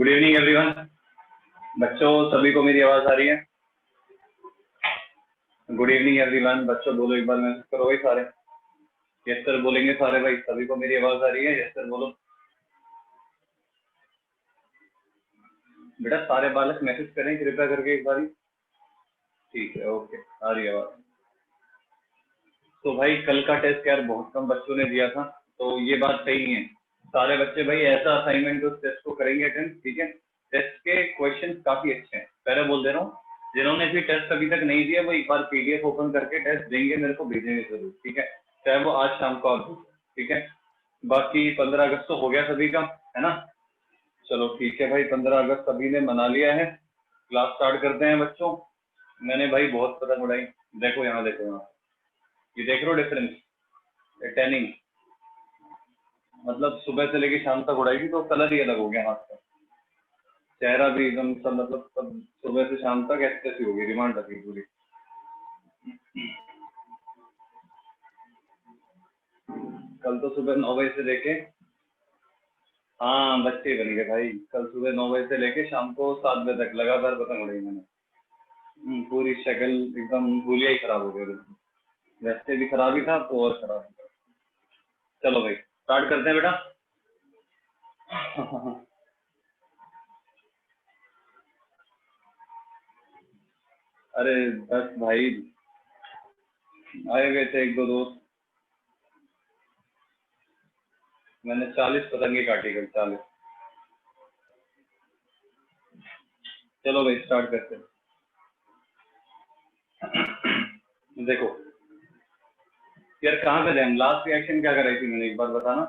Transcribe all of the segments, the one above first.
Good evening everyone. बच्चों सभी को मेरी आवाज आ रही है? Good evening everyone. बच्चों बोलो एक बार, मैसेज करो भाई सारे। यस सर बोलेंगे सारे भाई। सभी को मेरी आवाज आ रही है? यस सर बोलो। बेटा सारे बालक मैसेज करें कृपया करके एक बारी। ठीक है, ओके, आ रही है आवाज। तो भाई कल का टेस्ट यार बहुत कम बच्चों ने दिया था, तो ये बात सही नहीं है। सारे बच्चे भाई ऐसा असाइनमेंट उस टेस्ट को करेंगे अटेंड, ठीक है। टेस्ट के क्वेश्चन काफी अच्छे हैं, पहले बोल दे रहा हूँ। जिन्होंने भी टेस्ट अभी तक नहीं दिया वो एक बार पीडीएफ ओपन करके टेस्ट देंगे, मेरे को भेजेंगे जरूर, ठीक है, चाहे वो आज शाम को आ जाए, ठीक है। बाकी 15 अगस्त तो हो गया सभी का, है ना? चलो ठीक है भाई, 15 अगस्त सभी ने मना लिया है। क्लास स्टार्ट करते हैं बच्चों। मैंने भाई बहुत पतंग उड़ाई। देखो यहाँ, देखो यहाँ, ये देख रहे हो डिफरेंस, टैनिंग। मतलब सुबह से लेके शाम तक उड़ाई थी तो कलर ही अलग हो गया हाथ का, चेहरा भी एकदम सब, मतलब सब सुबह से शाम तक ऐसी हो गई, डिमांड रखी पूरी। कल तो सुबह 9 बजे से लेके, हाँ बच्चे बन गए भाई। कल सुबह 9 बजे से लेके शाम को 7 बजे तक लगातार पतंग उड़ाई मैंने। पूरी शक्ल एकदम भूलिया ही खराब हो गया, वैसे भी खराब ही था तो और खराब। चलो भाई स्टार्ट करते हैं बेटा। अरे बस भाई, आए हुए थे एक दो दोस्त, मैंने 40 पतंगे काटी कल, 40। चलो भाई स्टार्ट करते हैं। देखो यार कहाँ पे थे हम? लास्ट रिएक्शन क्या कराई थी मैंने, एक बार बताना,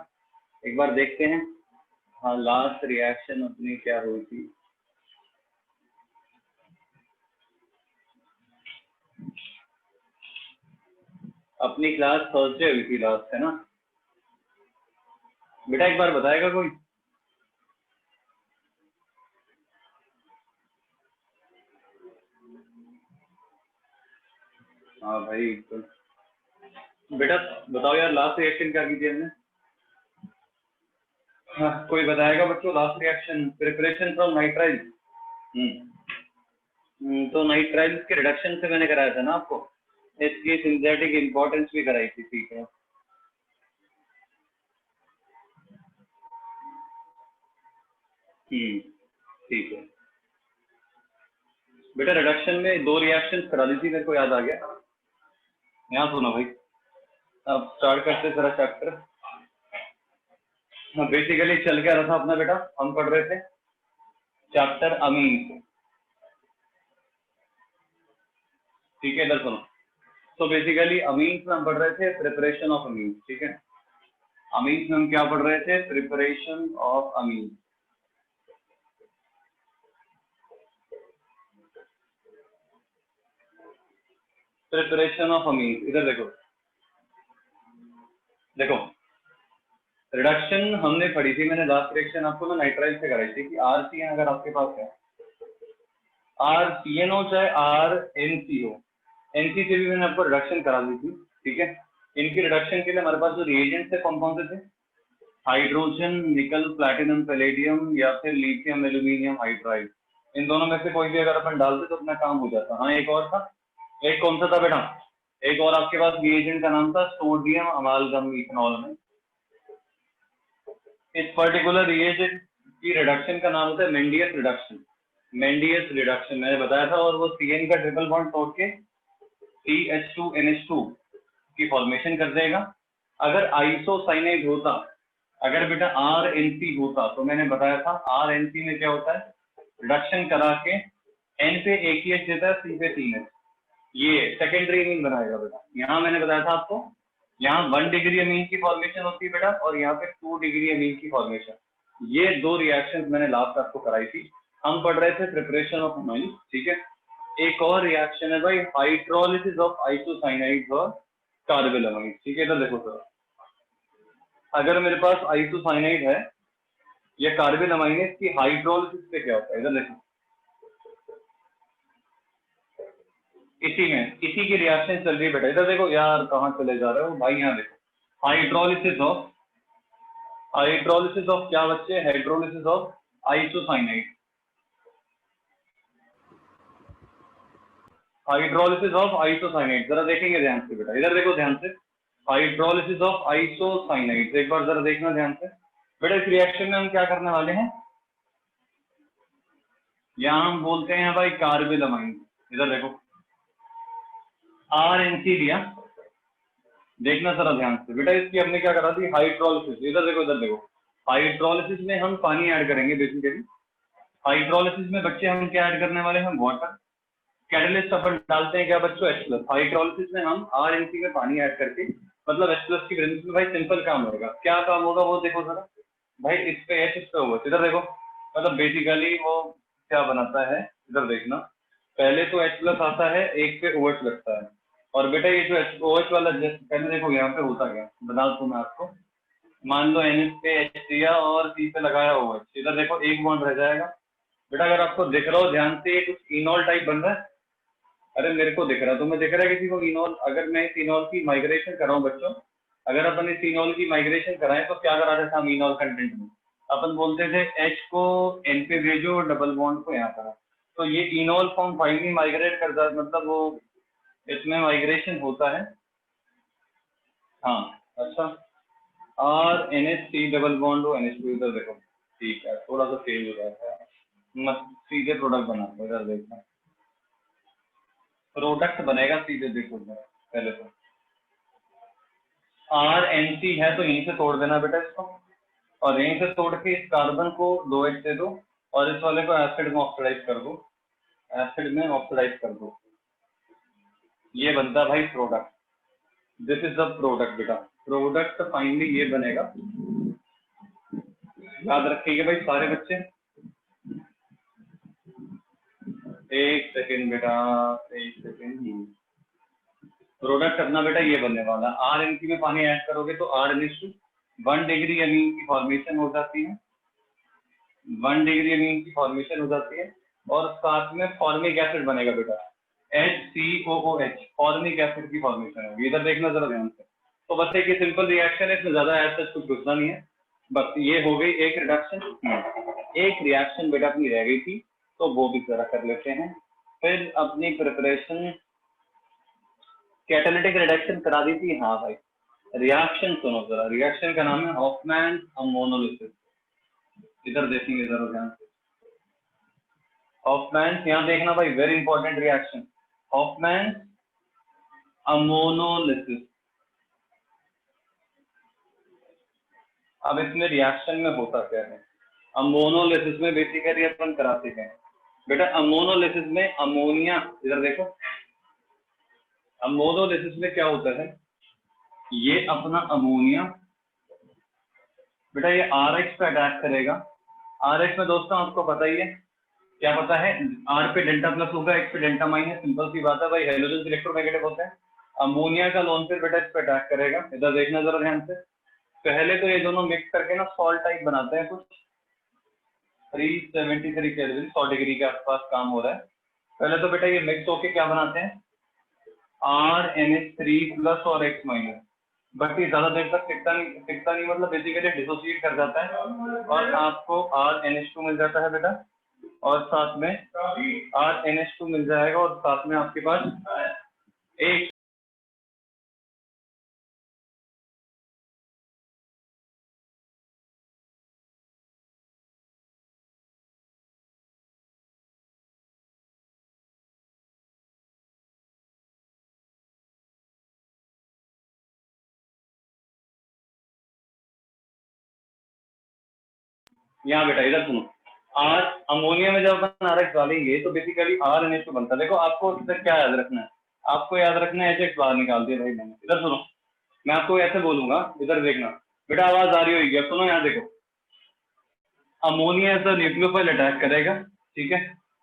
एक बार देखते हैं। हाँ लास्ट रिएक्शन अपनी क्या हुई थी? अपनी क्लास थर्सडे हुई थी लास्ट, है ना बेटा? एक बार बताएगा कोई? हाँ भाई तो बेटा बताओ यार, लास्ट रिएक्शन क्या की थी हमने? हाँ कोई बताएगा बच्चों? Last reaction preparation from nitrile. तो नाइट्राइल के रिडक्शन से मैंने कराया था ना आपको, इसकी सिंथेटिक इंपॉर्टेंस भी कराई थी, ठीक है। ठीक है बेटा, रिडक्शन में 2 रिएक्शन करा दी थी, मेरे को याद आ गया। यहाँ सुनो भाई, अब स्टार्ट करते सारा चैप्टर। बेसिकली चल क्या रहा था अपना बेटा? हम पढ़ रहे थे चैप्टर अमीन, ठीक है, इधर सुनो। तो बेसिकली अमीन में हम पढ़ रहे थे प्रिपरेशन ऑफ अमीन, ठीक है। अमीन में हम क्या पढ़ रहे थे? Preparation of amine. Preparation of amine, इधर देखो, देखो रिडक्शन हमने पढ़ी थी, मैंने लास्ट रिएक्शन आपको ना नाइट्राइल से कराई थी कि RCN अगर आपके पास है, RCN हो चाहे RNC हो, NC से भी मैंने आपको रिडक्शन करा दी थी, ठीक है। इनकी रिडक्शन के लिए हमारे पास जो रिएजेंट थे कौन कौन से थे? हाइड्रोजन, निकल, प्लैटिनम, पैलेडियम या फिर लिथियम एल्यूमिनियम हाइड्राइड। इन दोनों में से कोई भी अगर अपन डालते तो अपना काम हो जाता। हाँ एक और था, एक कौन सा था बेटा? एक और आपके पास रिएजेंट का नाम था सोडियम अमालगम इथेनॉल में। इस पर्टिकुलर रिएजेंट की रिडक्शन का नाम होता है मेंडियस रिडक्शन। मेंडियस रिडक्शन मैंने बताया था, और वो CN का ट्रिपल बॉन्ड तोड़ के CH2NH2 की फॉर्मेशन कर देगा। अगर आइसोसाइनाइड होता, अगर बेटा RNC होता, तो मैंने बताया था RNC में क्या होता है? रिडक्शन करा के N पे एक ही H देता है, C पे 3H, ये सेकेंडरी अमीन बनाएगा बेटा। यहाँ मैंने बताया था आपको, यहाँ 1 डिग्री अमीन की फॉर्मेशन होती है बेटा, और यहाँ पे 2 डिग्री अमीन की फॉर्मेशन। ये 2 रिएक्शंस मैंने लास्ट आपको कराई थी। हम पढ़ रहे थे प्रिपरेशन ऑफ अमीन, ठीक है। एक और रिएक्शन है भाई, हाइड्रोलिसिस ऑफ आइसोसाइनाइड और कार्बेलामाइड, ठीक है। इधर देखो सर, अगर मेरे पास आइसोसाइनाइड है या कार्बेलामाइड की हाइड्रोलिसिस पे क्या होता है? इधर देखो, इसी में इसी की रिएक्शन चल रही है बेटा। इधर देखो यार, कहाँ चले जा रहे हो भाई? यहाँ देखो, हाइड्रोलिसिस ऑफ क्या बच्चे? Hydrolysis of isocyanide, hydrolysis of isocyanide. जरा देखेंगे ध्यान से बेटा, इधर देखो ध्यान से, हाइड्रोलिसिस ऑफ आइसोसाइनाइड, एक बार जरा देखना ध्यान से बेटा। इस रिएक्शन में हम क्या करने वाले हैं, यहाँ हम बोलते हैं भाई कार्बिलमाइन। इधर देखो RNC लिया, देखना जरा ध्यान से बेटा, इसकी हमने क्या करा थी हाइड्रोलिसिस। इधर देखो, इधर देखो, हाइड्रोलिसिस में हम पानी ऐड करेंगे बेसिकली। हाइड्रोलिसिस में बच्चे हम क्या ऐड करने वाले हैं, वाटर। कैटलिस्ट अपन डालते हैं क्या बच्चों, H+। हाइड्रोलिसिस में हम RNC में पानी ऐड करके, मतलब H+ की प्रेजेंस में भाई सिंपल काम होगा। क्या काम होगा वो देखो जरा भाई, इस पे H, इस पे OH। इधर देखो, मतलब बेसिकली वो क्या बनाता है, इधर देखना, पहले तो H+ आता है, एक पे OH लगता है। और बेटा ये जो OH वाला, पहले देखो यहाँ पे होता क्या, बता दूं मैं आपको। मान लो NH पे H दिया और C पे लगाया OH, इधर देखो एक बॉन्ड रह जाएगा बेटा। अगर आपको दिख रहा हो ध्यान से, कुछ इनॉल टाइप बन रहा है। अरे मेरे को दिख रहा है, तुम्हें दिख रहा है किसी को इनॉल? अगर मैं इस इनॉल की माइग्रेशन कर रहा हूँ बच्चों, अगर अपन इस इनॉल की माइग्रेशन कराएं तो क्या करा था हम इनॉल कंटेंट में, अपन बोलते थे H को N पे भेजो और डबल बॉन्ड को यहाँ करा। तो ये इनॉल फॉर्म फाइनली माइग्रेट करता है, मतलब वो इसमें माइग्रेशन होता है। हाँ अच्छा, RNH3 डबल बॉन्ड हो NH2, इधर देखो ठीक है, थोड़ा सा चेंज हो जाता है, मत सीधे प्रोडक्ट बना दो। इधर देखना प्रोडक्ट बनेगा सीधे, देखो पहले तो RNC है तो यहीं से तोड़ देना बेटा इसको, और यहीं से तोड़ के इस कार्बन को 2H दे दो और इस वाले को एसिड में ऑक्सीडाइज कर दो, एसिड में ऑक्सीडाइज कर दो। ये बनता भाई product. This is the product बेटा। प्रोडक्ट फाइनली ये बनेगा, याद रखिएगा भाई सारे बच्चे। एक सेकेंड बेटा, एक सेकेंड। प्रोडक्ट अपना बेटा ये बनने वाला, RNC में पानी ऐड करोगे तो R/2 1 डिग्री अमीन की फॉर्मेशन हो जाती है, 1 डिग्री अमीन की फॉर्मेशन हो जाती है, और साथ में फॉर्मिक एसिड बनेगा बेटा, HCOOH, फॉर्मिक एसिड की फॉर्मेशन होगी। इधर देखना जरा ध्यान से। तो बस एक सिंपल रिएक्शन है, इसमें ज्यादा ऐसा कुछ घुसना नहीं है, बस ये हो गई एक रिडक्शन। एक रिएक्शन बेटा अपनी रह गई थी, तो वो भी जरा कर लेते हैं। फिर अपनी प्रिपरेशन कैटालिटिक रिडक्शन करा दी थी। हाँ भाई, रिएक्शन सुनो जरा, रिएक्शन का नाम है हॉफमैन अमोनोलिसिस। इधर देखेंगे जरा ध्यान से, हॉफमैन, यहाँ देखना भाई, very important reaction, Hoffmann ammonolysis. अब इसमें रिएक्शन में होता क्या है, अमोनोलिसिस में बेसिकली अपन कराते हैं बेटा, अमोनोलिसिस में अमोनिया, इधर देखो, अमोनोलिसिस में क्या होता है, ये अपना अमोनिया बेटा ये RH पे अटैक करेगा। RH में दोस्तों आपको पता ही है, क्या पता है, R पे डेल्टा प्लस होगा, H पे डेल्टा माइनस, सिंपल सी बात है भाई, हेलोजन इलेक्ट्रोनेगेटिव होते हैं। अमोनिया का लोन पेयर बेटा इस पे अटैक करेगा। इधर देखना जरा ध्यान से, पहले तो ये दोनों मिक्स करके ना सॉल्ट टाइप बनाते हैं कुछ, 373 केल्विन, 100 डिग्री के आसपास काम हो रहा है। पहले तो बेटा ये मिक्स होके क्या बनाते हैं, RNH3+ और X माइनस, बट ये ज्यादा देर तक टिकता नहीं, मतलब बेसिकली डिसोसिएट कर जाता है और आपको RNH2 मिल जाता है बेटा, और साथ में RNH2 मिल जाएगा, और साथ में आपके पास एक यहाँ बेटा, इधर सुनो, R अमोनिया में जब अपन RX डालेंगे तो बेसिकली RNH2 बनता है। देखो आपको इधर क्या याद रखना है, आपको याद रखना है HX बाहर निकाल दिया भाई मैंने। इधर सुनो, मैं आपको ऐसे बोलूंगा, इधर देखना बेटा, आवाज आ रही होगी, अब सुनो यहाँ देखो, अमोनिया से न्यूक्लियोफाइल अटैक करेगा, ठीक है,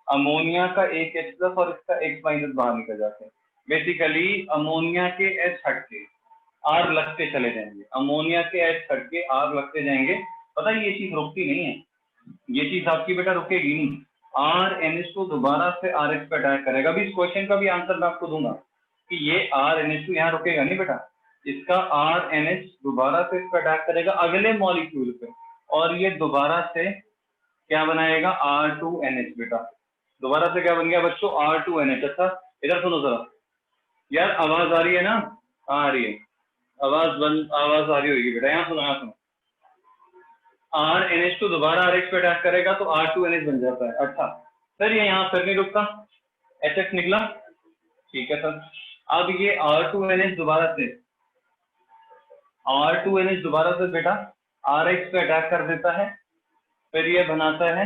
अमोनिया का एक H+ और इसका X माइनस बाहर निकल जाते हैं। बेसिकली अमोनिया के H हट के R लगते चले जाएंगे, अमोनिया के H हट के R लगते जाएंगे। पता है ये चीज रुकती नहीं है, ये चीज आपकी बेटा रुकेगी नहीं। RNH2 दोबारा से RH पे अटैक करेगा। अभी इस क्वेश्चन का भी आंसर मैं आपको दूंगा कि ये RNH2 यहाँ रुकेगा नहीं बेटा, इसका RNH दोबारा से इस पे अटैक करेगा अगले मॉलिक्यूल पे, और ये दोबारा से क्या बनाएगा R2NH बेटा। दोबारा से क्या बन गया बच्चों R2NH। अच्छा इधर सुनो जरा यार, आवाज आ रही है ना? आ रही है आवाज आ रही होगी बेटा। यहाँ सुनो, यहाँ सुनो। RNH2 दोबारा RH पे अटैक करेगा तो R2NH बन जाता है। अच्छा सर ये यहाँ फिर नहीं रुकता, HX निकला, ठीक है सर। अब ये R2NH दोबारा से बेटा RH पे अटैक कर देता है, फिर ये बनाता है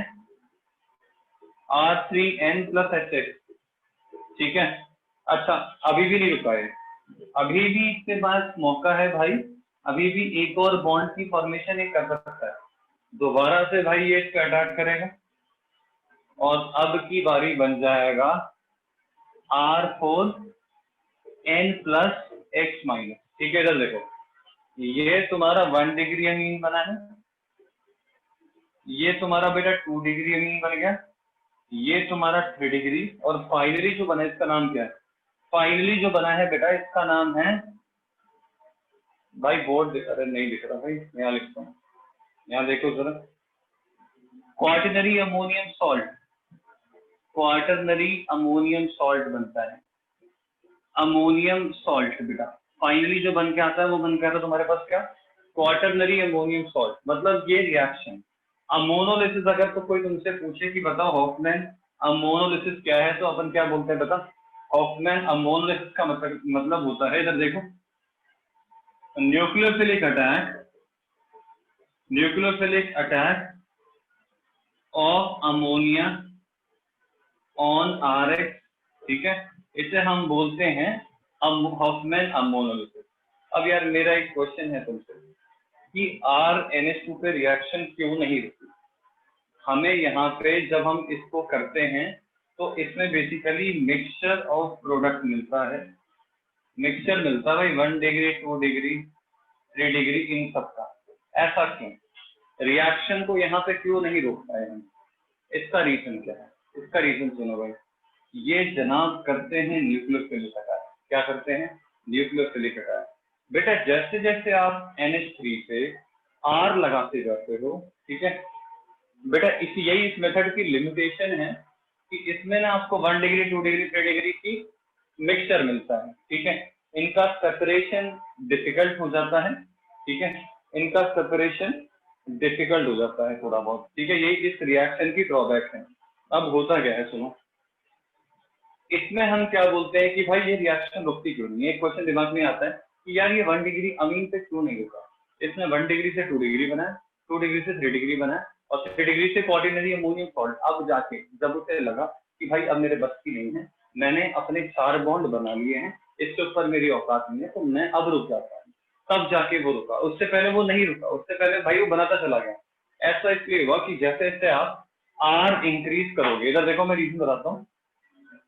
R3N प्लस HX, ठीक है। अच्छा अभी भी नहीं रुका है, अभी भी इसके पास मौका है भाई, अभी भी एक और बॉन्ड की फॉर्मेशन ये कर सकता है। दोबारा से भाई ये इस पे अटैक करेगा और अब की बारी बन जाएगा R4N प्लस X माइनस, ठीक है। इधर देखो ये तुम्हारा 1 डिग्री अमीन बना है, ये तुम्हारा बेटा 2 डिग्री अमीन बन गया, ये तुम्हारा 3 डिग्री, और फाइनली जो बना इसका नाम क्या है? फाइनली जो बना है बेटा इसका नाम है भाई, बोर्ड अरे नहीं दिख रहा भाई, यहाँ लिखता हूँ, यहाँ देखो जरा, quaternary ammonium salt. Quaternary ammonium salt बनता है, अमोनियम सॉल्ट बेटा। फाइनली जो बन के आता है वो बन के आता है तुम्हारे पास क्या? Quaternary ammonium salt. मतलब ये रिएक्शन अमोनोलिसिस, अगर तो कोई तुमसे पूछे कि बताओ हॉफमैन अमोनोलिसिस क्या है, तो अपन क्या बोलते हैं बता? हॉफमैन अमोनोलिसिस का मतलब होता है, इधर देखो, nucleophilic attack of ammonia on RX, ठीक है। इसे हम बोलते हैं हॉफमैन अमोनोलिसिस। अब यार मेरा एक क्वेश्चन है तुमसे कि RNH2 पे रिएक्शन क्यों नहीं रुकी? हमें यहाँ पे जब हम इसको करते हैं तो इसमें बेसिकली मिक्सचर ऑफ प्रोडक्ट मिलता है, मिक्सचर मिलता है भाई 1 डिग्री 2 डिग्री 3 डिग्री इन सबका। ऐसा क्यों? रिएक्शन को यहाँ पे क्यों नहीं रोक पाए हम? इसका रीजन क्या है? इसका रीजन सुनो भाई, ये जनाब करते हैं न्यूक्लियोफिलिक अटैक। क्या करते हैं? Nucleophilic attack. बेटा जैसे जैसे आप NH3 पे R लगाते जाते हो, ठीक है बेटा, यही इस मेथड की लिमिटेशन है कि इसमें ना आपको 1 डिग्री 2 डिग्री 3 डिग्री की मिक्सचर मिलता है, ठीक है। इनका सेपरेशन डिफिकल्ट हो जाता है, ठीक है, इनका सेपरेशन डिफिकल्ट हो जाता है थोड़ा बहुत, ठीक है। यही इस रिएक्शन की ड्रॉबैक है। अब होता क्या है सुनो, इसमें हम क्या बोलते हैं कि भाई ये रिएक्शन रुकती क्यों नहीं है? एक क्वेश्चन दिमाग में आता है कि यार ये 1 डिग्री अमीन पे क्यों नहीं रुका? इसने 1 डिग्री से 2 डिग्री बनाया, 2 डिग्री से 3 डिग्री बनाया, और 3 डिग्री से क्वार्टरनरी अमोनियम सॉल्ट। अब जाके जब उसे लगा कि भाई अब मेरे बस की नहीं है, मैंने अपने 4 बॉन्ड बना लिए हैं, इसके ऊपर मेरी औकात नहीं है, तो मैं अब रुक जाता हूँ, तब जाके वो रुका। उससे पहले वो नहीं रुका, उससे पहले भाई वो बनाता चला गया। ऐसा इसलिए हुआ कि जैसे जैसे आप R इंक्रीज करोगे, इधर देखो मैं रीजन बताता हूँ,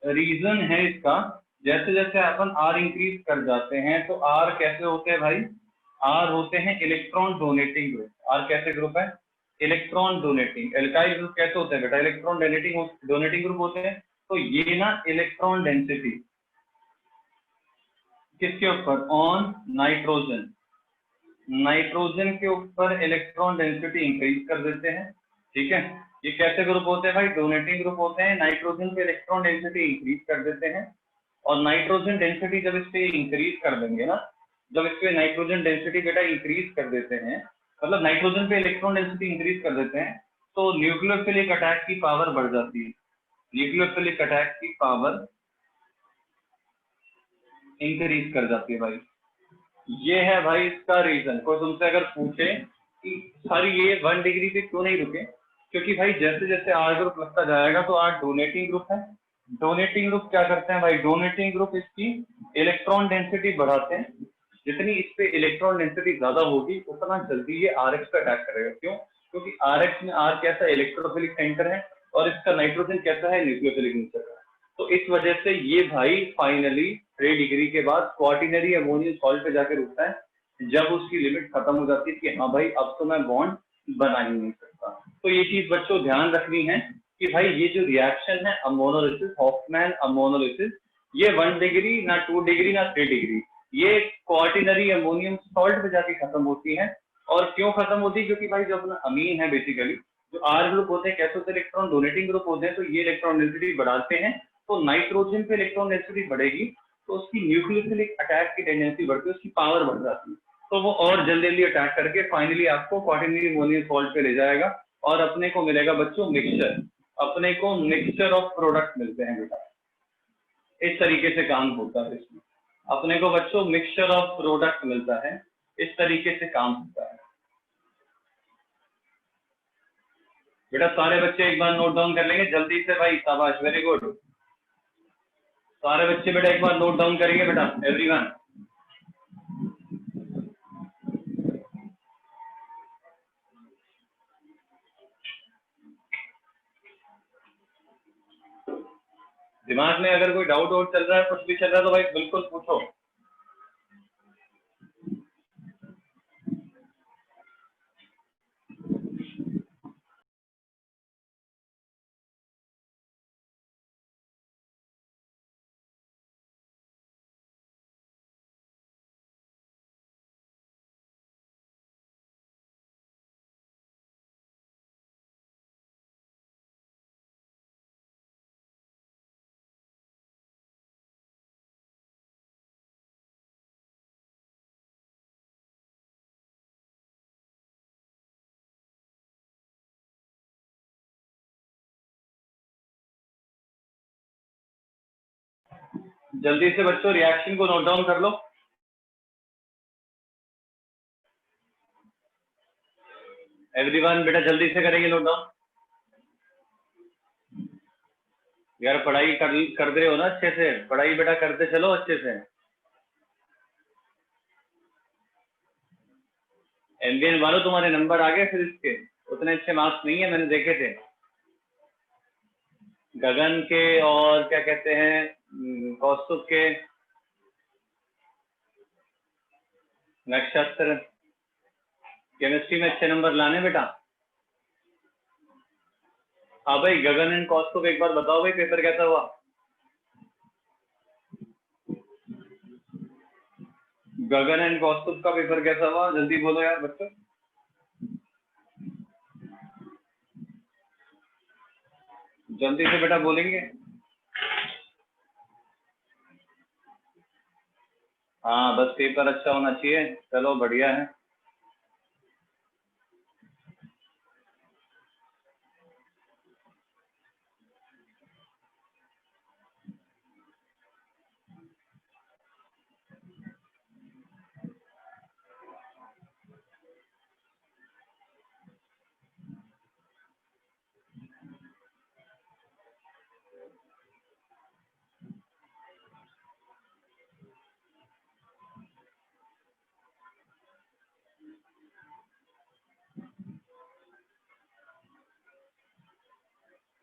रीजन है इसका, जैसे जैसे अपन R इंक्रीज कर जाते हैं तो R कैसे होते हैं भाई? R होते हैं इलेक्ट्रॉन डोनेटिंग ग्रुप। R कैसे ग्रुप है? Electron donating. एल्काइल ग्रुप कैसे होते हैं बेटा? इलेक्ट्रॉन डोनेटिंग ग्रुप होते हैं। तो ये ना इलेक्ट्रॉन डेंसिटी किसके ऊपर? ऑन नाइट्रोजन, नाइट्रोजन के ऊपर इलेक्ट्रॉन डेंसिटी इंक्रीज कर देते हैं, ठीक है। ये कैसे ग्रुप होते हैं भाई? डोनेटिंग ग्रुप होते हैं। नाइट्रोजन पे इलेक्ट्रॉन डेंसिटी इंक्रीज कर देते हैं, और नाइट्रोजन डेंसिटी जब इस पे इंक्रीज कर देंगे ना, जब इस पे नाइट्रोजन डेंसिटी बेटा इंक्रीज कर देते हैं, मतलब नाइट्रोजन पे इलेक्ट्रॉन डेंसिटी इंक्रीज कर देते हैं, तो न्यूक्लियोफिलिक अटैक की पावर बढ़ जाती है। न्यूक्लियोफिलिक अटैक की पावर इंक्रीज कर जाती है भाई। ये है भाई इसका रीजन। कोई तुमसे अगर पूछे कि सर ये 1 डिग्री पे क्यों नहीं रुके, क्योंकि भाई जैसे जैसे R ग्रुप लगता जाएगा तो R डोनेटिंग ग्रुप है। डोनेटिंग ग्रुप क्या करते हैं भाई? डोनेटिंग ग्रुप इसकी इलेक्ट्रॉन डेंसिटी बढ़ाते हैं। जितनी इस पे इलेक्ट्रॉन डेंसिटी ज्यादा होगी उतना जल्दी ये RX पे अटैक करेगा। क्यों? क्योंकि RX में R कैसा इलेक्ट्रोफिलिक सेंटर है, और इसका नाइट्रोजन कैसा है? न्यूक्लियोफिलिक नेचर है। तो इस वजह से ये भाई फाइनली 3 डिग्री के बाद क्वार्टरनरी अमोनियम सॉल्ट पे जाके रुकता है, जब उसकी लिमिट खत्म हो जाती है कि हाँ भाई अब तो मैं बॉन्ड बना ही नहीं सकता। तो ये चीज बच्चों ध्यान रखनी है कि भाई ये जो रिएक्शन है अमोनोलिसिस, हॉफमैन अमोनोलिसिस, ये 1 डिग्री ना 2 डिग्री ना 3 डिग्री, ये क्वार्टरनरी अमोनियम सॉल्ट पे जाके खत्म होती है। और क्यों खत्म होती है? क्योंकि भाई जो अपना अमीन है बेसिकली जो R ग्रुप होते हैं कैसे होते हैं, इलेक्ट्रॉन डोनेटिंग ग्रुप होते हैं, तो ये इलेक्ट्रॉन डेंसिटी बढ़ाते हैं, तो नाइट्रोजन पे इलेक्ट्रॉन डेंसिटी बढ़ेगी तो उसकी न्यूक्लियोफिलिक अटैक की टेंडेंसी बढ़ती है, उसकी पावर बढ़ जाती है, तो वो और जल्दी जल्दी अटैक करके फाइनली आपको क्वाटरनरी अमोनियम सॉल्ट पे ले जाएगा और अपने को मिलेगा बच्चों मिक्सचर, अपने को मिक्सचर ऑफ प्रोडक्ट मिलते हैं बेटा। इस तरीके से काम होता है इसमें, अपने को बच्चों मिक्सचर ऑफ प्रोडक्ट मिलता है, इस तरीके से काम होता है बेटा। सारे बच्चे एक बार नोट डाउन कर लेंगे जल्दी से भाई, शाबाश, वेरी गुड। सारे बच्चे बेटा एक बार नोट डाउन करेंगे बेटा, एवरीवन। दिमाग में अगर कोई डाउट वाउट चल रहा है, कुछ भी चल रहा है तो भाई बिल्कुल पूछो। जल्दी से बच्चों रिएक्शन को नोट डाउन कर लो। एवरीवन बेटा जल्दी से करेंगे नोट डाउन। यार पढ़ाई कर रहे हो ना अच्छे से, पढ़ाई बेटा करते चलो अच्छे से। एमबीएन वालों तुम्हारे नंबर आ गए फिर इसके, उतने अच्छे मार्क्स नहीं है, मैंने देखे थे गगन के और क्या कहते हैं कौस्तुभ के, नक्षत्र, केमिस्ट्री में अच्छे नंबर लाने बेटा। हाँ भाई गगन एंड कौस्तुभ एक बार बताओ भाई पेपर कैसा हुआ। गगन एंड कौस्तुभ का पेपर कैसा हुआ, जल्दी बोलो यार बच्चों। जल्दी से बेटा बोलेंगे। हाँ बस पेपर अच्छा होना चाहिए, चलो बढ़िया है।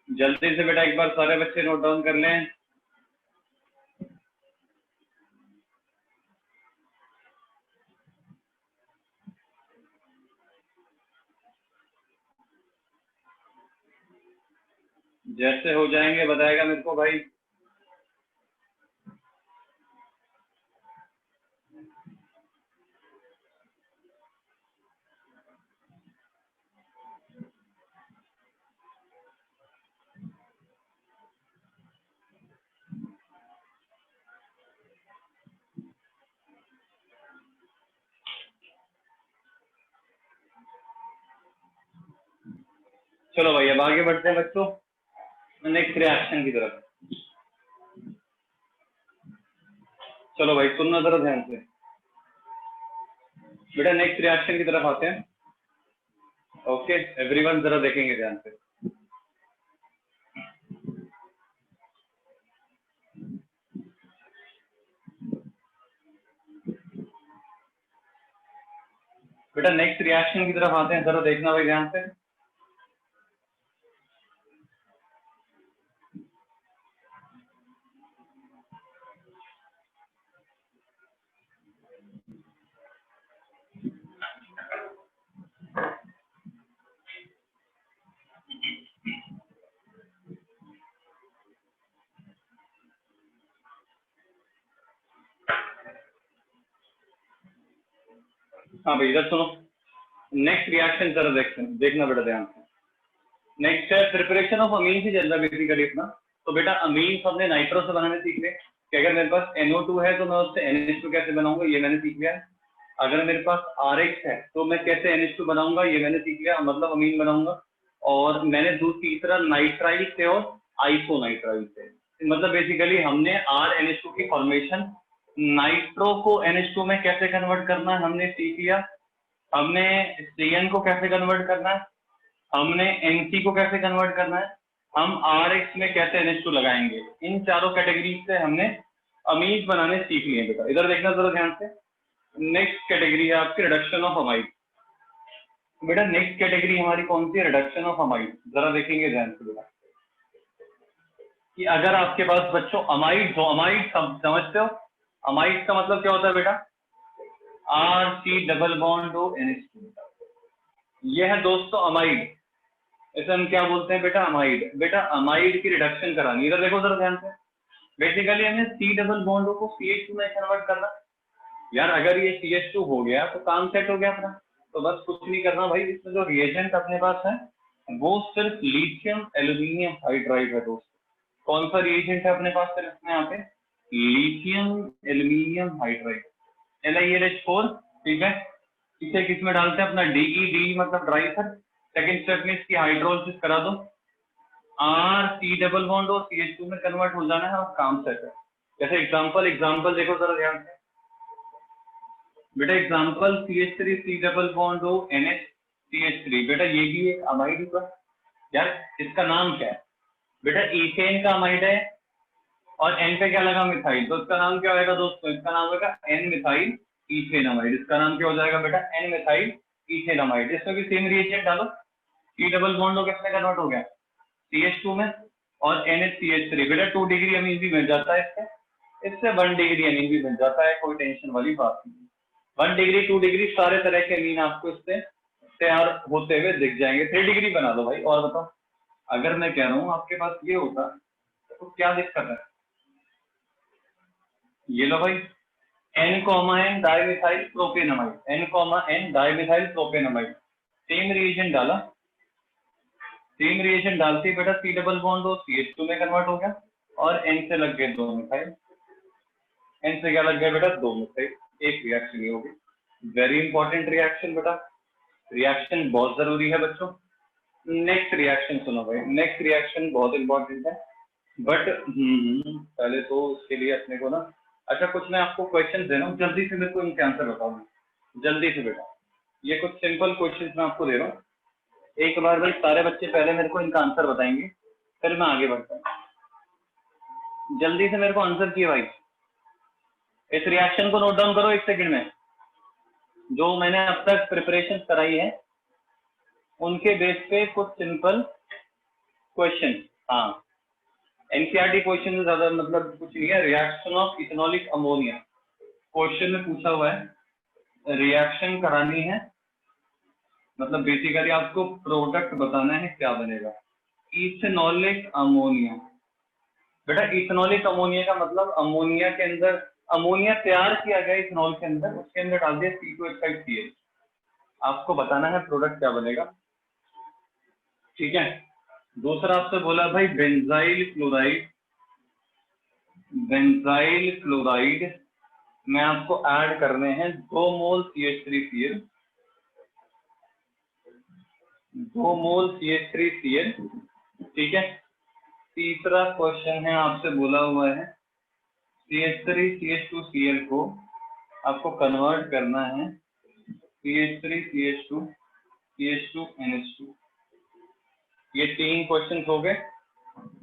जल्दी से बेटा एक बार सारे बच्चे नोट डाउन कर लें। जैसे हो जाएंगे बताएगा मेरे को भाई। चलो भाई अब आगे बढ़ते हैं बच्चों नेक्स्ट रिएक्शन की तरफ। चलो भाई सुनना जरा ध्यान से बेटा, नेक्स्ट रिएक्शन की तरफ आते हैं। ओके एवरीवन जरा देखेंगे ध्यान से। बेटा नेक्स्ट रिएक्शन की तरफ आते हैं, जरा देखना भाई ध्यान से। हाँ भाई इधर सुनो, नेक्स्ट रिएक्शन जरा देखना बेटा ध्यान से। नेक्स्ट है प्रिपरेशन ऑफ अमीन से चल रहा बेसिकली अपना। तो बेटा अमीन हमने नाइट्रो से बनाने सीख लिया कि अगर मेरे पास NO2 है तो मैं उससे NH2 कैसे बनाऊंगा, ये मैंने सीख लिया। अगर मेरे पास RH है तो मैं कैसे NH2 बनाऊंगा, ये मैंने सीख लिया, मतलब अमीन बनाऊंगा। और मैंने तीसरा नाइट्राइल से और आइसोनाइट्राइल से, मतलब बेसिकली हमने RNH2 की फॉर्मेशन नाइट्रो को NH2 में कैसे कन्वर्ट करना है हमने सीख लिया। हमने CN को कैसे कन्वर्ट करना है, हमने NC को कैसे कन्वर्ट करना है, हम RH में कैसे NH2 लगाएंगे। इन चारों कैटेगरी से हमने अमीन बनाने सीख लिए बेटा। इधर देखना जरा ध्यान से। नेक्स्ट कैटेगरी है आपकी रिडक्शन ऑफ अमाइड। बेटा नेक्स्ट कैटेगरी हमारी कौन सी है, रिडक्शन ऑफ अमाइड। जरा देखेंगे ध्यान से बेटा कि अगर आपके पास बच्चों अमाइड हो, अमाइड समझते हो, अमाइड का मतलब क्या होता है बेटा, RC डबल बॉन्ड हो NH2। ये है दोस्तों अमाइड, इसे हम क्या बोलते हैं बेटा, अमाइड। बेटा अमाइड की रिडक्शन करानी, इधर देखो जरा ध्यान से। बेसिकली हमें C डबल बॉन्ड को CH2 में कन्वर्ट करना। यार अगर ये CH2 हो गया तो काम सेट हो गया अपना। तो बस कुछ नहीं करना भाई, इसमें जो रिएजेंट अपने पास है वो सिर्फ लिथियम एल्यूमिनियम हाइड्राइड है दोस्तों। कौन सा रिएजेंट है अपने पास सिर्फ इसमें यहाँ पे, लिथियम एल्यूमिनियम हाइड्राइड LiAlH4। ठीक है, इसे किस में डालते हैं अपना DE मतलब ड्राई सर। सेकंड स्टेप में इसकी हाइड्रोलिसिस करा दो, RC डबल बॉन्ड और CH2 में कन्वर्ट हो जाना है और काम सेट है। जैसे एग्जांपल देखो जरा ध्यान से बेटा। Example CH3 C double bond हो NH CH3। बेटा ये भी एक अमाइड का, यार इसका नाम क्या है बेटा, इथेन का अमाइड है और N पे क्या लगा मिथाइल, तो इसका नाम क्या होगा दोस्तों, इसका नाम होगा N मिथाइल इथेन अमाइड। इसका नाम क्या हो जाएगा बेटा, N मिथाइल इथेन अमाइड। इसमें भी सेम रिएजेंट डालो, C डबल बॉन्ड हो किसमें कन्वर्ट हो गया, CH2 में, और NH CH3। बेटा 2 डिग्री अमीन भी मिल जाता है इससे 1 डिग्री अमीन भी मिल जाता है, कोई टेंशन वाली बात नहीं। 1 डिग्री 2 डिग्री सारे तरह के अमीन आपको इससे तैयार होते हुए दिख जाएंगे। 3 डिग्री बना दो भाई। और बताओ अगर मैं कह रहा हूँ आपके पास ये होता तो क्या दिक्कत है, ये लो भाई N, dimethyl propanamide, N, dimethyl propanamide. Same reagent डाला, सेम रिएजेंट डालते ही बेटा C डबल बॉन्ड हो CH2 में कन्वर्ट हो गया और N से लग गए 2 मिथाइल, N से क्या लग गया बेटा 2 मिथाइल, एक रिएक्शन ये हो गई। वेरी इंपॉर्टेंट रिएक्शन बेटा, रिएक्शन बहुत जरूरी है बच्चों। नेक्स्ट रिएक्शन सुनो भाई, नेक्स्ट रिएक्शन बहुत इंपॉर्टेंट है बट पहले तो उसके लिए अपने को ना, अच्छा कुछ मैं आपको क्वेश्चन दे रहा हूँ, जल्दी से मेरे को इनके आंसर बताओ जल्दी से बेटा। ये कुछ सिंपल क्वेश्चन मैं आपको दे रहा हूँ, एक बार भाई सारे बच्चे पहले मेरे को इनका आंसर बताएंगे फिर मैं आगे बढ़ता हूँ। जल्दी से मेरे को आंसर किए भाई। इस रिएक्शन को नोट डाउन करो 1 सेकंड में। जो मैंने अब तक प्रिपरेशन कराई है उनके बेस पे कुछ सिंपल क्वेश्चन, हाँ एनसीईआरटी क्वेश्चन से ज्यादा मतलब कुछ नहीं है। Reaction of ethanolic ammonia question में पूछा हुआ है, रिएक्शन करानी है, मतलब बेसिकली आपको प्रोडक्ट बताना है क्या बनेगा। इथेनॉलिक अमोनिया, बेटा इथेनॉलिक अमोनिया का मतलब अमोनिया के अंदर, अमोनिया तैयार किया गया इथेनॉल के अंदर, उसके अंदर डाल दिया C2H5CH, आपको बताना है प्रोडक्ट क्या बनेगा। ठीक है, दूसरा आपसे बोला भाई बेंजाइल क्लोराइड, बेंजाइल क्लोराइड में आपको ऐड करने हैं 2 मोल CH3Cl, 2 मोल CH3Cl। ठीक है, तीसरा क्वेश्चन है आपसे बोला हुआ है CH3CH2Cl को आपको कन्वर्ट करना है CH3CH2 CH2NH2। ये 3 क्वेश्चन हो गए,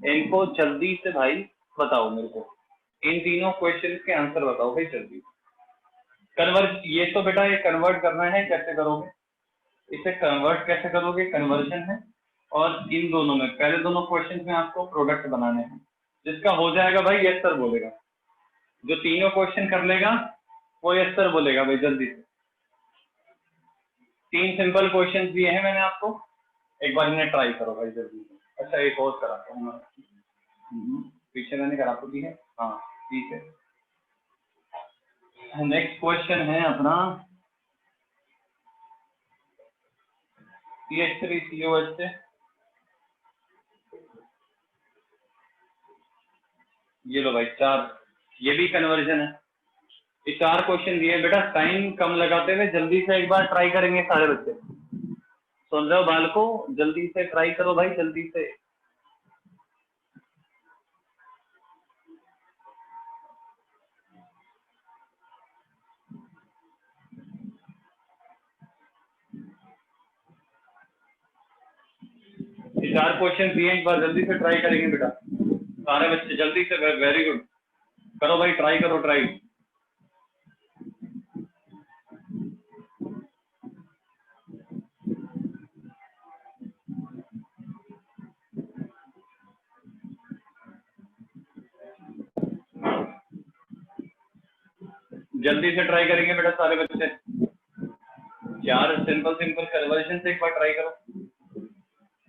इनको जल्दी से भाई बताओ मेरे को, इन तीनों क्वेश्चन के आंसर बताओ भाई जल्दी। कन्वर्ट, ये तो बेटा ये कन्वर्ट करना है, कैसे करोगे इसे, कन्वर्ट कैसे करोगे, कन्वर्जन है। और इन दोनों में पहले दोनों क्वेश्चन में आपको प्रोडक्ट बनाने हैं, जिसका हो जाएगा भाई यस सर बोलेगा, जो तीनों क्वेश्चन कर लेगा वो यस सर बोलेगा भाई जल्दी से। 3 सिंपल क्वेश्चन दिए हैं मैंने आपको, एक बार इन्हें ट्राई करो भाई जल्दी। अच्छा एक और कराता हूँ मैं, पीछे मैंने करा तो दी है, हाँ ठीक है। नेक्स्ट क्वेश्चन है अपना CH3COH से ये लो भाई 4, ये भी कन्वर्जन है। ये 4 क्वेश्चन दिए बेटा, टाइम कम लगाते हुए जल्दी से एक बार ट्राई करेंगे सारे बच्चे। सुन रहे हो बालको, जल्दी से ट्राई करो भाई, जल्दी से। ये 4 क्वेश्चन दिए, एक बार जल्दी से ट्राई करेंगे बेटा सारे बच्चे, जल्दी से। वेरी गुड, करो भाई, ट्राई करो, ट्राई। जल्दी से ट्राई करेंगे बेटा सारे बच्चे। 4 सिंपल सिंपल कन्वर्जन से एक बार ट्राई करो।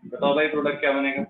बताओ भाई प्रोडक्ट क्या बनेगा।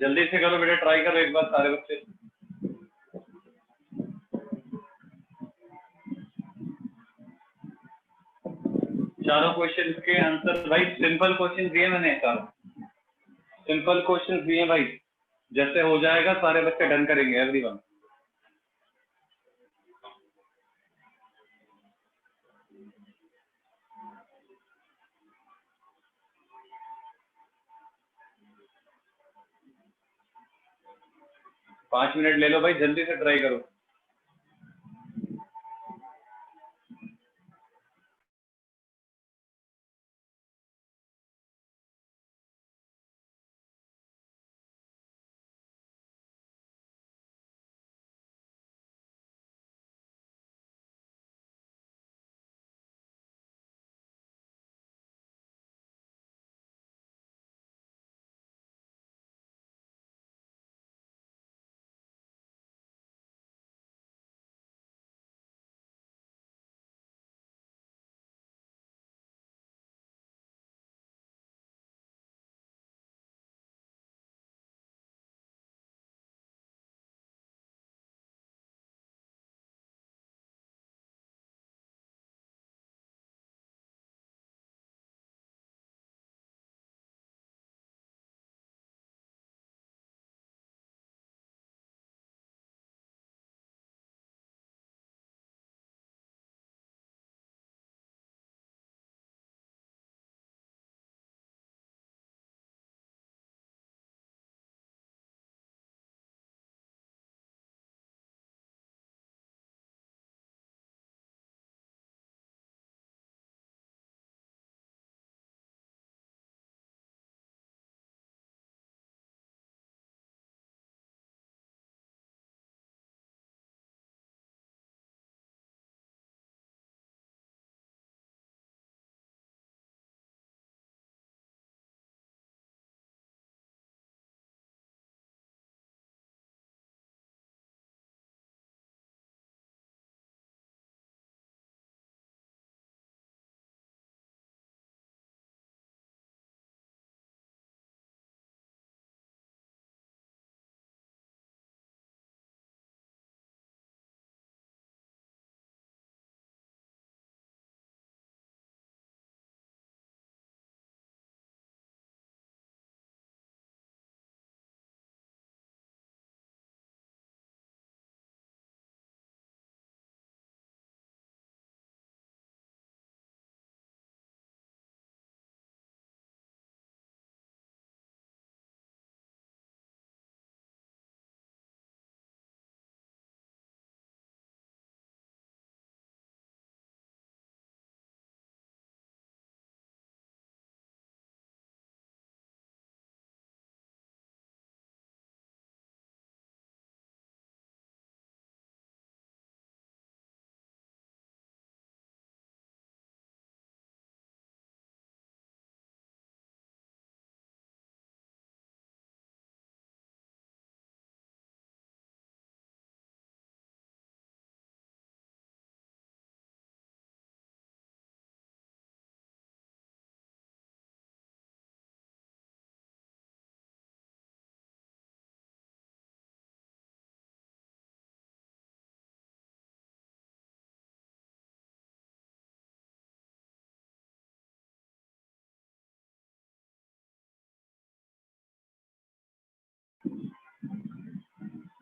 जल्दी से करो बेटा, ट्राई करो एक बार सारे बच्चे। चारों क्वेश्चन के आंसर भाई सिंपल क्वेश्चन दिए मैंने, चारों सिंपल क्वेश्चन दिए भाई। जैसे हो जाएगा सारे बच्चे डन करेंगे, एवरीवन। पांच मिनट ले लो भाई, जल्दी से ट्राई करो।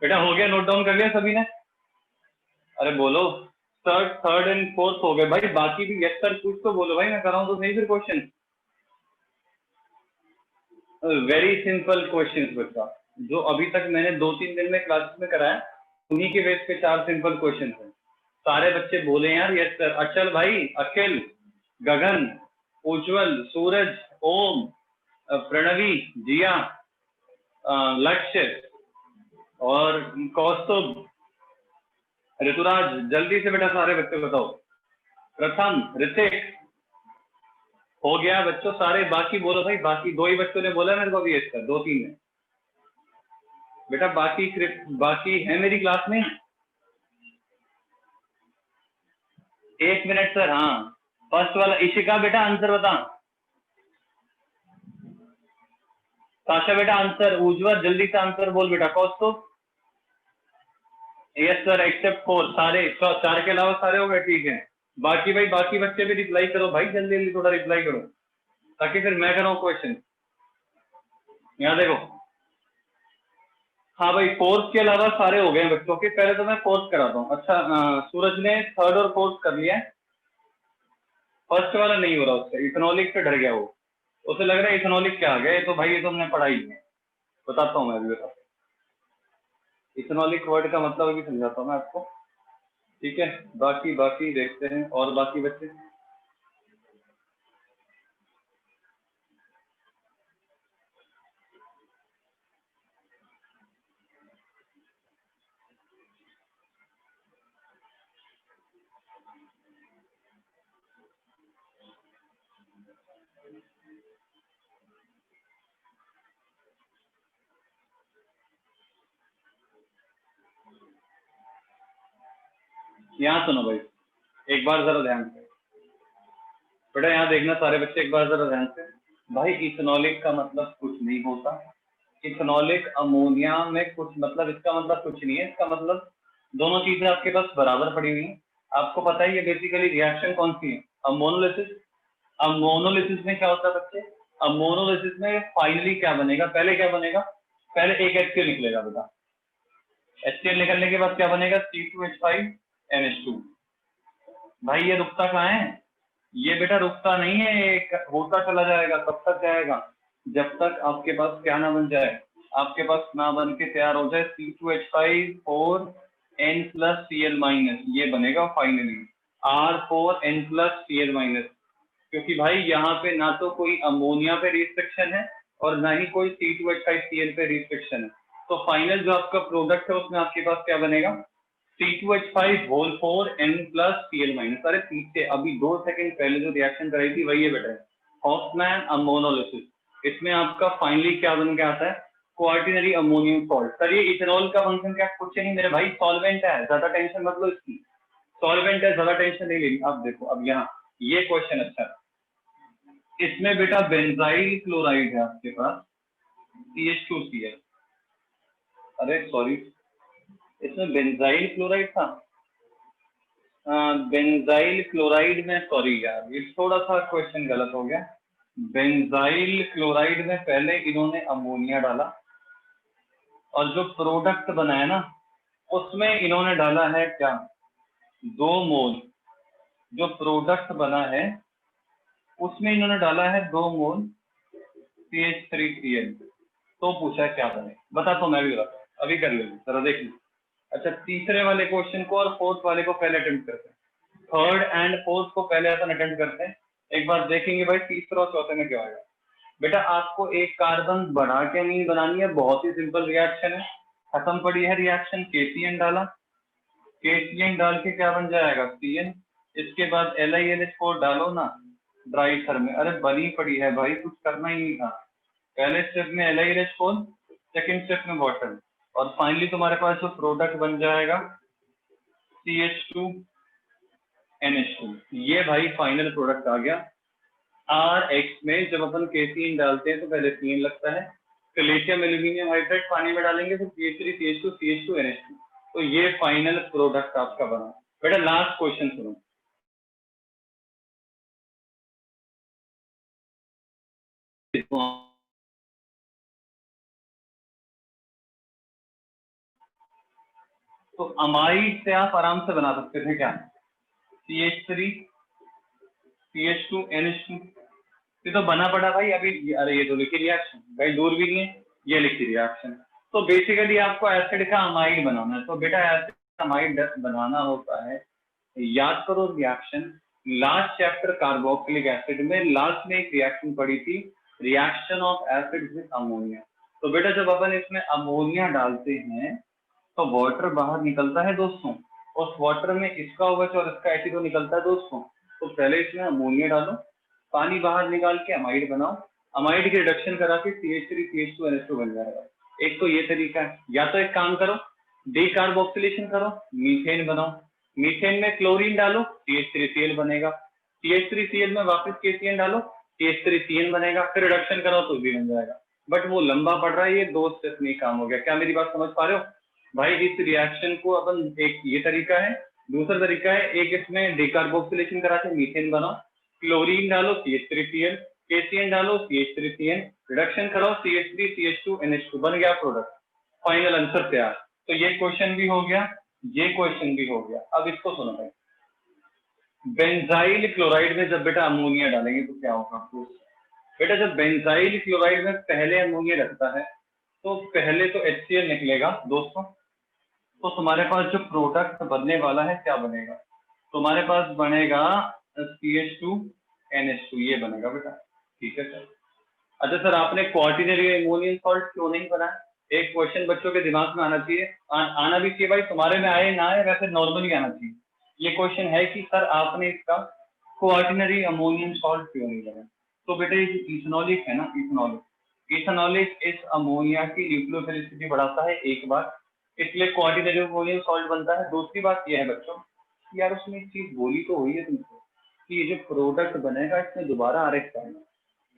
बेटा हो गया, नोट डाउन कर लिया सभी ने? अरे बोलो, थर्ड एंड फोर्थ हो गए भाई, बाकी भी यस सर कुछ तो बोलो भाई, मैं कराऊं तो सही फिर क्वेश्चन। वेरी सिंपल क्वेश्चन बच्चा, जो अभी तक मैंने 2-3 दिन में क्लासेस में कराया उन्हीं के बेस पे 4 सिंपल क्वेश्चन हैं। सारे बच्चे बोले यार यस सर। अचल भाई, अखिल, गगन, उज्जवल, सूरज, ओम, प्रणवी, जिया, लक्ष्य और कौस्तुभ, ऋतुराज, जल्दी से बेटा सारे बच्चे बताओ। प्रथम, ऋतिक, हो गया बच्चों सारे। बाकी बोलो भाई, बाकी 2 ही बच्चों ने बोला मेरे को अभी यस सर, 2-3 ने। बेटा बाकी है मेरी क्लास में? 1 मिनट सर। हाँ, फर्स्ट वाला इशिका बेटा आंसर बता। साशा बेटा आंसर। उज्जवल जल्दी से आंसर बोल बेटा। कौस्तुभ, यस सर एक्सेप्ट 4, सारे 4 के अलावा सारे हो गए, ठीक है। बाकी भाई, बाकी बच्चे भी रिप्लाई करो भाई, जल्दी जल्दी थोड़ा रिप्लाई करो ताकि फिर मैं कराऊं क्वेश्चन। यहाँ देखो, हाँ भाई फोर्थ के अलावा सारे हो गए बच्चों के। पहले तो मैं फोर्थ कराता हूँ। अच्छा, सूरज ने थर्ड और फोर्थ कर लिया है, फर्स्ट वाला नहीं हो रहा उससे, इथेनॉलिक से डर गया वो, उसे लग रहा है इथेनॉलिक क्या आ गया। ये तो भाई, ये तो हमने पढ़ाई है, बताता हूँ मैं अभी, बताता हूँ इथेनॉलिक वर्ड का मतलब अभी समझाता हूँ मैं आपको, ठीक है। बाकी बाकी देखते हैं और बाकी बच्चे। यहाँ सुनो भाई, एक बार जरा ध्यान से बेटा, यहाँ देखना सारे बच्चे एक बार जरा ध्यान से। भाई इथेनॉलिक का मतलब कुछ नहीं होता, इथेनॉलिक अमोनिया में कुछ मतलब, इसका मतलब कुछ नहीं है। इसका मतलब दोनों चीजें आपके पास बराबर पड़ी हुई हैं। आपको पता है ये बेसिकली रिएक्शन कौन सी है? अमोनोलिसिस। अमोनोलिसिस में क्या होता है बच्चे? अमोनोलिसिस में फाइनली क्या बनेगा? पहले क्या बनेगा? पहले एक HCl निकलेगा बेटा। HCl निकलने के बाद क्या बनेगा? C2H5NH2। भाई ये रुकता कहाँ है? ये बेटा रुकता नहीं है, ये होता चला जाएगा। कब तक जाएगा? जब तक आपके पास क्या ना बन जाए, आपके पास ना बन के तैयार हो जाए C2H5 4N+Cl-, ये बनेगा फाइनली R4N+Cl-। क्योंकि भाई यहाँ पे ना तो कोई अमोनिया पे रिस्ट्रिक्शन है और ना ही कोई C2H5Cl पे रिस्ट्रिक्शन है, तो फाइनल जो आपका प्रोडक्ट है उसमें आपके पास क्या बनेगा? C2H5 4N+Cl-। अरे पीछे अभी 2 सेकंड पहले जो रिएक्शन कराई थी वही है बेटा, हॉफमैन अमोनोलिसिस। इसमें आपका फाइनली क्या बन के आता है? Quaternary ammonium salt. सर ये इथेनॉल का फंक्शन क्या? कुछ नहीं मेरे भाई, सॉल्वेंट है, ज्यादा टेंशन मत लो इसकी। सॉल्वेंट है, ज्यादा टेंशन नहीं लेनी। अब देखो, अब यहाँ ये क्वेश्चन अच्छा है। इसमें बेटा बेंजाइल क्लोराइड है आपके पास, CH2Cl। अरे सॉरी, इसमें बेंजाइल क्लोराइड था। बेंजाइल क्लोराइड में, सॉरी यार, ये थोड़ा सा क्वेश्चन गलत हो गया। बेंजाइल क्लोराइड में पहले इन्होंने अमोनिया डाला और जो प्रोडक्ट बनाया ना उसमें इन्होंने डाला है क्या? 2 मोल। जो प्रोडक्ट बना है उसमें इन्होंने डाला है 2 मोल CH3Cl। तो पूछा क्या बने, बता तो मैं भी बताता हूँ, अभी कर लेंगे जरा देख लो। अच्छा, तीसरे वाले क्वेश्चन को और फोर्थ वाले को पहले अटेम्प्ट करते हैं, थर्ड एंड फोर्थ को पहले अपन अटेम्प्ट करते हैं। एक बार देखेंगे भाई तीसरा और चौथे में क्या होगा। बेटा आपको एक कार्बन बढ़ा के नहीं बनानी है, बहुत ही सिंपल रिएक्शन है, खत्म पड़ी है रिएक्शन। KCN डाला, KCN डाल के क्या बन जाएगा? CN। इसके बाद LiNH4 डालो ना ड्राई थर में। अरे बनी पड़ी है भाई, कुछ करना ही नहीं था। पहले स्टेप में LiNH4, सेकेंड स्टेप में वाटर, और फाइनली तुम्हारे पास जो प्रोडक्ट बन जाएगा CH2NH2। ये भाई फाइनल प्रोडक्ट आ गया। RX में जब अपन KCN डालते हैं तो पहले CN लगता है, कैल्शियम एल्यूमिनियम हाइड्रेट पानी में डालेंगे तो CH3CH2 CH2NH2। तो ये फाइनल प्रोडक्ट आपका बना। बेटा लास्ट क्वेश्चन सुनो, तो अमाइड से आप आराम से बना सकते थे क्या, CH3 CH2 NH2। ये तो बना पड़ा भाई अभी। अरे ये तो लिखी रिएक्शन भाई, दूर भी नहीं है, ये लिखी रिएक्शन। तो बेसिकली आपको एसिड का अमाइड बनाना है। तो बेटा एसिड का अमाइड बनाना होता है, याद करो reaction last chapter carboxylic acid में लास्ट में एक रिएक्शन पड़ी थी, reaction of acid with ammonia. तो बेटा जब अपन इसमें अमोनिया डालते हैं तो वाटर बाहर निकलता है दोस्तों, उस वाटर में इसका OH और इसका H2 निकलता है दोस्तों। तो पहले इसमें अमोनिया डालो, पानी बाहर निकाल के अमाइड बनाओ, अमाइड की रिडक्शन करा के CH3 CH2 NH2 बन जाएगा। एक तो ये तरीका है, या तो एक काम करो डीकार्बोक्सिलेशन करो, मीथेन बनाओ, मीथेन में क्लोरीन डालो CH3Cl बनेगा, CH3Cl में वापस KCN डालो CH3CN बनेगा, फिर रिडक्शन करो तो भी बन जाएगा। बट वो लंबा पड़ रहा है, ये 2 स्टेप में काम हो गया। क्या मेरी बात समझ पा रहे हो भाई? इस रिएक्शन को अपन, एक ये तरीका है, दूसरा तरीका है एक इसमें डिकार्बोक्सिलेशन करा के मीथेन बनाओ, क्लोरीन डालो CH3Cl, KCN डालो CH3CN, रिडक्शन करो CH3 CH2 NH2, बन गया प्रोडक्ट, फाइनल आंसर तैयार। तो ये क्वेश्चन भी हो गया, ये क्वेश्चन भी हो गया। अब इसको सुनो भाई, बेंजाइल क्लोराइड में जब बेटा अमोनिया डालेंगे तो क्या होगा आपको? बेटा जब बेंजाइल क्लोराइड में पहले अमोनिया रखता है तो पहले तो HCl निकलेगा दोस्तों। तो तुम्हारे पास जो प्रोडक्ट बनने वाला है क्या बनेगा? तुम्हारे पास बनेगा CH2 NH2, ये बनेगा बेटा। ठीक है सर। अच्छा सर आपने क्वार्टिनरी अमोनियम सॉल्ट क्यों नहीं बनाया? एक क्वेश्चन बच्चों के दिमाग में आना चाहिए, आना भी चाहिए भाई, तुम्हारे में आए ना आए वैसे नॉर्मली आना चाहिए। ये क्वेश्चन है कि सर आपने इसका क्वार्टिनरी अमोनियम सॉल्ट क्यों नहीं बनाया? तो बेटा ये जो इथेनॉलिक है ना, इथेनॉलिक इस अमोनिया की न्यूक्लियोफिलिसिटी बढ़ाता है एक बार, इसलिए क्वार्टिनरी अमोनियम सॉल्ट बनता है। दूसरी बात यह है बच्चों कि यार उसमें एक चीज बोली तो हुई है तुमको कि ये जो प्रोडक्ट बनेगा इसमें दोबारा RX आएगा।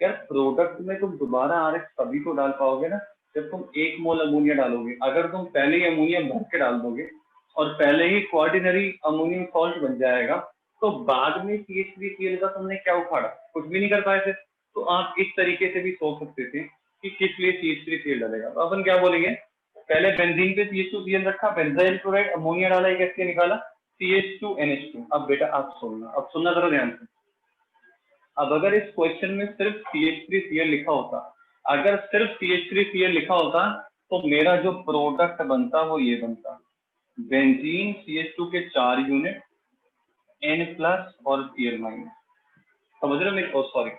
यार प्रोडक्ट में तुम दोबारा RX तभी तो डाल पाओगे ना जब तुम 1 मोल अमोनिया डालोगे। अगर तुम पहले ही अमोनिया भर के डाल दोगे और पहले ही क्वार्टिनरी अमोनियम सॉल्ट बन जाएगा तो बाद में CH3Cl का तुमने क्या उखाड़ा, कुछ भी नहीं कर पाए थे। तो आप इस तरीके से भी सोच सकते थे कि किस लिए CH3Cl डालेगा। तो अपन क्या बोलेंगे, पहले बेंजीन पे CH2Cl रखा, बेंजाइल क्लोराइड अमोनिया डाला, एक कैसे निकाला CH2NH2। अब बेटा आप सुनना, अब सुनना जरा ध्यान से। अब अगर इस क्वेश्चन में सिर्फ CH3Cl लिखा होता, अगर सिर्फ CH3Cl लिखा होता तो मेरा जो प्रोडक्ट बनता वो ये बनता, बेंजीन CH2 के 4 यूनिट N+ और Cl-। समझ रहे हो मेरे को? सॉरी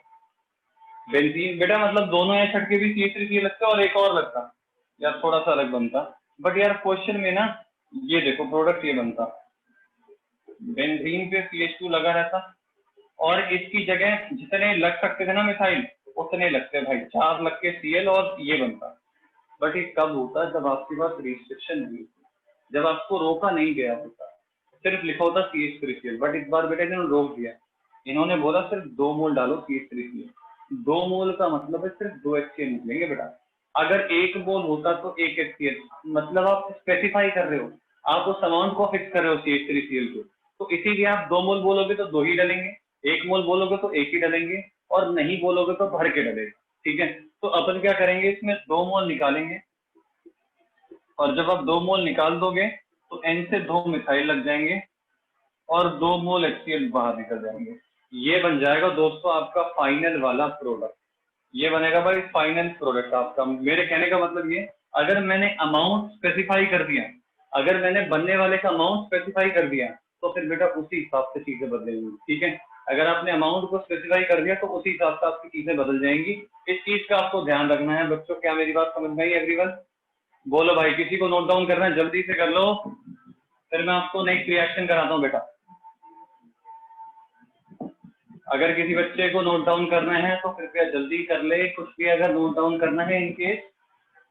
बेंजीन बेटा मतलब दोनों यहाँ छट के भी CH3Cl लगता और एक और लगता यार, थोड़ा सा अलग बनता। बट यार क्वेश्चन में ना ये देखो प्रोडक्ट ये बनता, बेंजीन पे CH2 लगा रहता और इसकी जगह जितने लग सकते थे ना मिसाइल उतने लगते भाई, 4 लग के Cl और ये बनता। बट ये कब होता जब आपके पास रिस्ट्रिक्शन नहीं, जब आपको रोका नहीं गया होता, सिर्फ लिखा होता CH3Cl। बट इस बार बेटा इन्होंने रोक दिया, इन्होंने बोला सिर्फ 2 मोल डालो CH3Cl। 2 मोल का मतलब है सिर्फ 2 HCl निकलेंगे बेटा। अगर 1 मोल होता तो 1 HCl, मतलब आप स्पेसिफाई कर रहे हो, आप उस अमाउंट को फिक्स कर रहे हो CH3Cl को। तो इसीलिए आप 2 मोल बोलोगे तो 2 ही डलेंगे, 1 मोल बोलोगे तो 1 ही डलेंगे, और नहीं बोलोगे तो भर के डलेगा। ठीक है, तो अपन क्या करेंगे, इसमें 2 मोल निकालेंगे और जब आप 2 मोल निकाल दोगे तो N से 2 मिसाइल लग जाएंगे और 2 मोल HCl बाहर निकल जाएंगे। ये बन जाएगा दोस्तों आपका फाइनल वाला प्रोडक्ट। ये बनेगा भाई फाइनल प्रोडक्ट आपका। मेरे कहने का मतलब ये, अगर मैंने अमाउंट स्पेसिफाई कर दिया, अगर मैंने बनने वाले का अमाउंट स्पेसिफाई कर दिया तो फिर बेटा उसी हिसाब से चीजें बदलेंगी। ठीक है, अगर आपने अमाउंट को स्पेसिफाई कर दिया तो उसी हिसाब से आपकी चीजें बदल जाएंगी। इस चीज का आपको ध्यान रखना है बच्चों। क्या मेरी बात समझ में आई एवरीवन? बोलो भाई, किसी को नोट डाउन करना है जल्दी से कर लो, फिर मैं आपको नेक्स्ट रिएक्शन कराता हूँ बेटा। अगर किसी बच्चे को नोट डाउन करना है तो कृपया जल्दी कर ले, कुछ भी अगर नोट डाउन करना है इनकेस,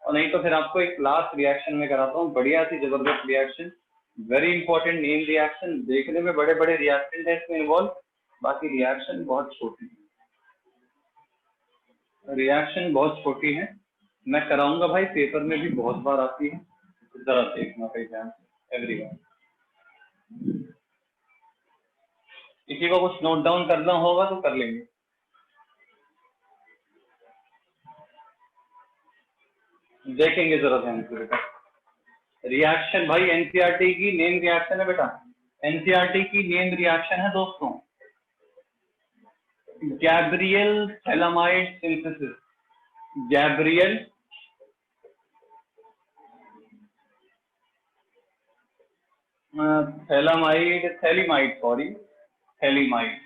और नहीं तो फिर आपको एक लास्ट रिएक्शन में कराता हूँ, बढ़िया सी जबरदस्त reaction, very important name reaction. देखने में बड़े बड़े रिएक्शन है इसमें इन्वॉल्व, बाकी रिएक्शन बहुत छोटी है, रिएक्शन बहुत छोटी है। मैं कराऊंगा भाई, पेपर में भी बहुत बार आती है, जरा देखना भाई ध्यान से एवरीवन। किसी को कुछ नोट डाउन करना होगा तो कर लेंगे। देखेंगे जरा ध्यान से बेटा, रिएक्शन भाई एनसीईआरटी की नेम रिएक्शन है बेटा, एनसीईआरटी की नेम रिएक्शन है दोस्तों, Gabriel phthalimide synthesis, Gabriel phthalimide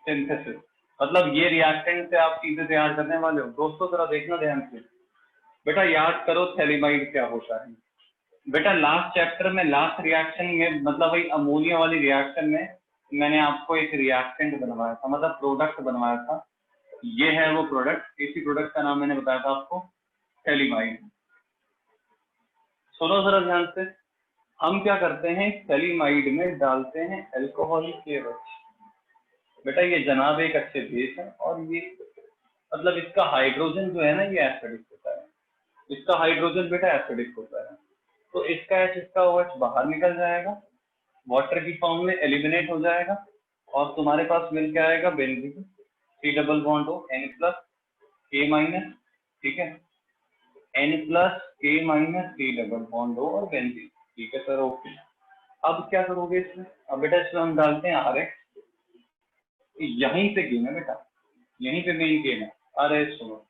synthesis. मतलब ये रिएक्टेंट से आप चीजें तैयार करने वाले हो दोस्तों, जरा देखना ध्यान से बेटा, याद करो थैलीमाइड क्या होता है। बेटा लास्ट चैप्टर में लास्ट रिएक्शन में, मतलब वही अमोनिया वाली रिएक्शन में मैंने आपको एक रिएक्टेंट बनवाया था, मतलब प्रोडक्ट बनवाया था। ये है वो प्रोडक्ट, इसी प्रोडक्ट का नाम मैंने बताया था आपको, थैलीमाइड। सुनो जरा ध्यान से, हम क्या करते हैं, थैलीमाइड में डालते हैं अल्कोहलिक एवच। बेटा ये जनाब एक अच्छे बेस है, और ये मतलब इसका हाइड्रोजन जो है ना ये एसिडिक होता है, इसका हाइड्रोजन बेटा एसिडिक होता है, तो इसका एच इसका OH बाहर निकल जाएगा, वाटर की फॉर्म में एलिमिनेट हो जाएगा, और तुम्हारे पास मिल के आएगा बेंजीन, C डबल बॉन्ड हो N+K-, ठीक है, N+K- C डबल बॉन्ड हो और बेंजीन, ठीक है सर, ओके। अब क्या करोगे इसमें, अब बेटा इसमें हम डालते हैं RX, यहीं पे गेम है बेटा, यहीं पे मेन गेम है। अरे सुनो,